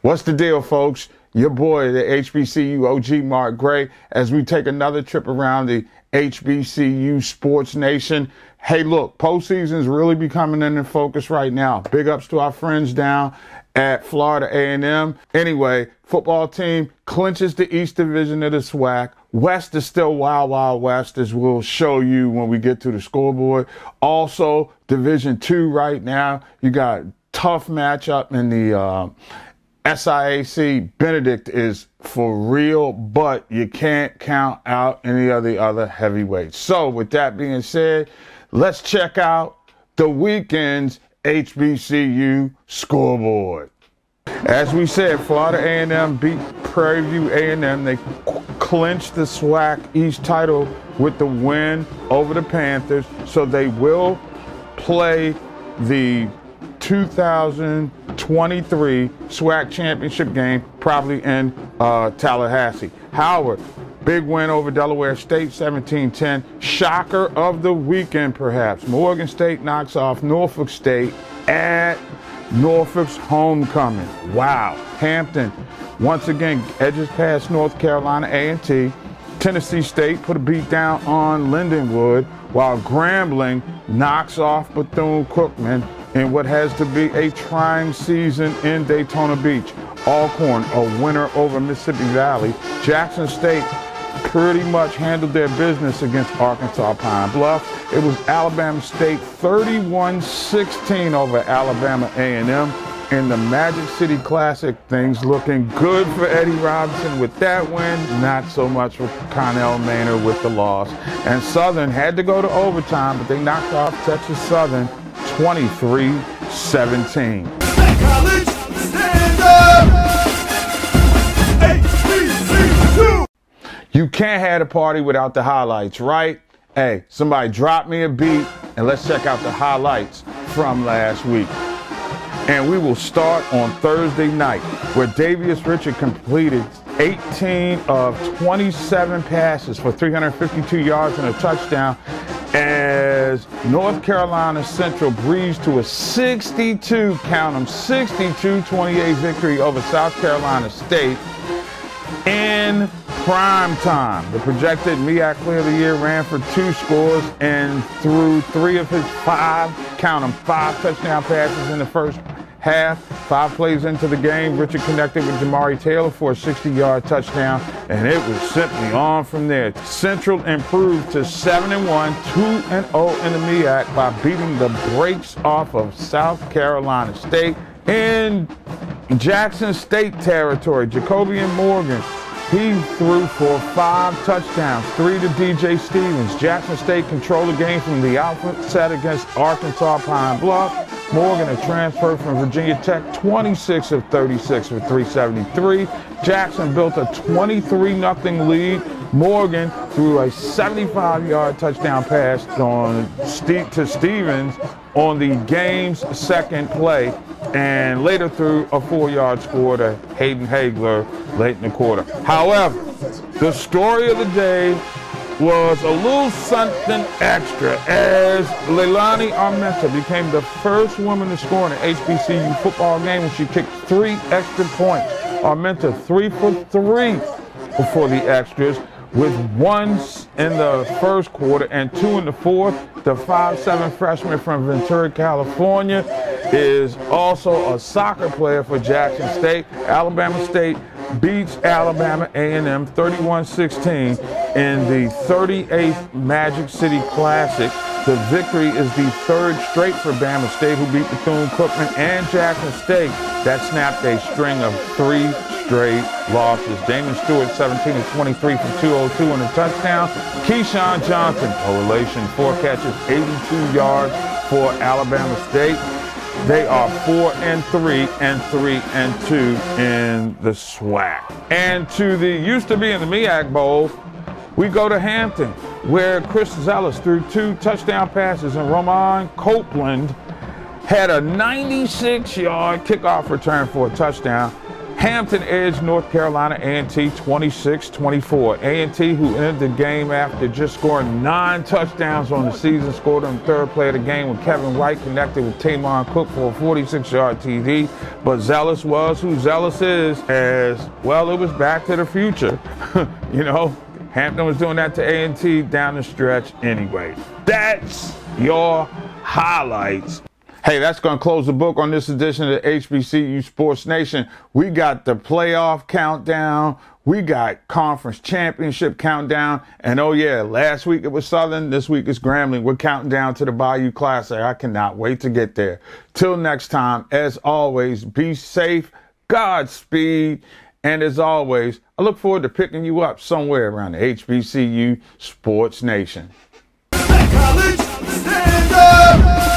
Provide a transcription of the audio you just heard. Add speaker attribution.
Speaker 1: What's the deal, folks? Your boy, the HBCU OG Mark Gray, as we take another trip around the HBCU sports nation. Hey, look, postseason's really becoming in focus right now. Big ups to our friends down at Florida A&M. Anyway, football team clinches the East Division of the SWAC. West is still wild, wild west, as we'll show you when we get to the scoreboard. Also, Division II right now, you got tough matchup in the SIAC. Benedict is for real, but you can't count out any of the other heavyweights. So with that being said, let's check out the weekend's HBCU scoreboard. As we said, Florida A&M beat Prairie View A&M. They clinched the SWAC East title with the win over the Panthers, so they will play the 2023 SWAC championship game probably in Tallahassee. Howard, big win over Delaware State, 17-10. Shocker of the weekend, perhaps. Morgan State knocks off Norfolk State at Norfolk's homecoming. Wow. Hampton, once again, edges past North Carolina A&T. Tennessee State put a beat down on Lindenwood, while Grambling knocks off Bethune-Cookman in what has to be a trying season in Daytona Beach. Alcorn, a winner over Mississippi Valley. Jackson State pretty much handled their business against Arkansas Pine Bluff. It was Alabama State 31-16 over Alabama A&M. In the Magic City Classic, things looking good for Eddie Robinson with that win, not so much for Connell Maynard with the loss. And Southern had to go to overtime, but they knocked off Texas Southern 23-17.
Speaker 2: College, stand up! HBCU!
Speaker 1: You can't have a party without the highlights, right? Hey, somebody drop me a beat and let's check out the highlights from last week. And we will start on Thursday night, where Davius Richard completed 18 of 27 passes for 352 yards and a touchdown, as North Carolina Central breezed to a 62-28 victory over South Carolina State in prime time. The projected MEAC Player of the Year ran for 2 scores and threw 3 of his 5 touchdown passes in the first half. 5 plays into the game, Richard connected with Jamari Taylor for a 60-yard touchdown, and it was simply on from there. Central improved to 7-1, 2-0 in the MEAC by beating the brakes off of South Carolina State. In Jackson State territory, Jacobian Morgan, he threw for 5 touchdowns, 3 to DJ Stevens. Jackson State controlled the game from the outset against Arkansas Pine Bluff. Morgan, a transfer from Virginia Tech, 26 of 36 for 373. Jackson built a 23-0 lead. Morgan threw a 75-yard touchdown pass to Stevens on the game's second play, and later threw a 4-yard score to Hayden Hagler late in the quarter. However, the story of the day was a little something extra, as Leilani Armenta became the first woman to score in an HBCU football game when she kicked 3 extra points. Armenta 3 for 3 before the extras, with 1 in the first quarter and 2 in the fourth. The 5'7" freshman from Ventura, California, is also a soccer player for Jackson State. Alabama State beats Alabama A&M 31-16 in the 38th Magic City Classic. The victory is the 3rd straight for Bama State, who beat Bethune-Cookman and Jackson State. That snapped a string of 3 straight losses. Damon Stewart, 17 of 23 for 202 and a touchdown. Keyshawn Johnson, correlation, 4 catches, 82 yards for Alabama State. They are 4-3 and 3-2 in the SWAC. And to the used to be in the MEAC Bowl, we go to Hampton, where Chris Zellis threw 2 touchdown passes, and Roman Copeland had a 96-yard kickoff return for a touchdown. Hampton edged North Carolina A&T 26-24. A&T, who ended the game after just scoring 9 touchdowns on the season, scored on the third play of the game when Kevin White connected with Tamon Cook for a 46-yard TD. But zealous was who zealous is, as well, it was back to the future. You know, Hampton was doing that to A&T down the stretch anyway. That's your highlights. Hey, that's going to close the book on this edition of the HBCU Sports Nation. We got the playoff countdown. We got conference championship countdown. And oh yeah, last week it was Southern. This week it's Grambling. We're counting down to the Bayou Classic. I cannot wait to get there. Till next time, as always, be safe, Godspeed. And as always, I look forward to picking you up somewhere around the HBCU Sports Nation.
Speaker 2: College, stand up!